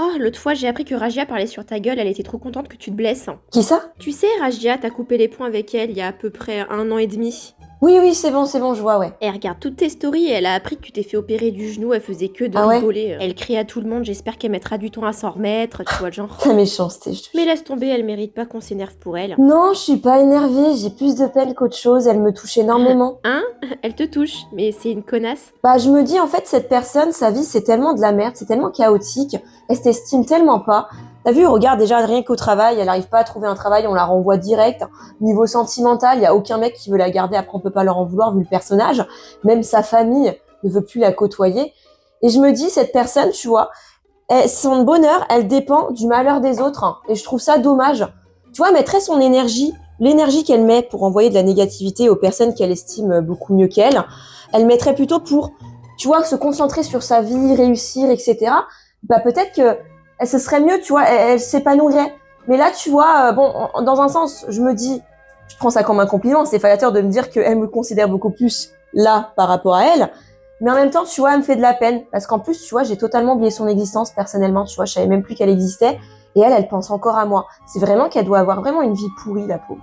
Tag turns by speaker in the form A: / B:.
A: Oh, l'autre fois, j'ai appris que Rajia parlait sur ta gueule, elle était trop contente que tu te blesses.
B: Qui ça?
A: Tu sais, Rajia, t'as coupé les ponts avec elle il y a à peu près 1 an et demi.
B: Oui, c'est bon, je vois, ouais.
A: Elle regarde toutes tes stories et elle a appris que tu t'es fait opérer du genou, elle faisait que de
B: Ah ouais?
A: rigoler. Elle crie à tout le monde, j'espère qu'elle mettra du temps à s'en remettre, tu vois le genre.
B: La méchanceté, je te
A: Mais
B: jure.
A: laisse tomber, elle mérite pas qu'on s'énerve pour elle.
B: Non, je suis pas énervée, j'ai plus de peine qu'autre chose, elle me touche énormément.
A: Hein? Elle te touche, mais c'est une connasse.
B: Bah, je me dis, en fait, cette personne, sa vie, c'est tellement de la merde, c'est tellement chaotique, elle s'estime tellement pas. T'as vu, regarde déjà rien qu'au travail, elle arrive pas à trouver un travail, on la renvoie direct. Niveau sentimental, y a aucun mec qui veut la garder, après on peut pas leur en vouloir vu le personnage. Même sa famille ne veut plus la côtoyer. Et je me dis, cette personne, tu vois, son bonheur, elle dépend du malheur des autres. Hein. Et je trouve ça dommage. Tu vois, elle mettrait son énergie, l'énergie qu'elle met pour envoyer de la négativité aux personnes qu'elle estime beaucoup mieux qu'elle, elle mettrait plutôt pour, tu vois, se concentrer sur sa vie, réussir, etc. Bah peut-être que ce serait mieux, tu vois, elle s'épanouirait. Mais là, tu vois, bon, dans un sens, je me dis, je prends ça comme un compliment, c'est flatteur de me dire qu'elle me considère beaucoup plus là par rapport à elle. Mais en même temps, tu vois, elle me fait de la peine. Parce qu'en plus, tu vois, j'ai totalement oublié son existence personnellement. Tu vois, je savais même plus qu'elle existait. Et elle pense encore à moi. C'est vraiment qu'elle doit avoir vraiment une vie pourrie, la peau.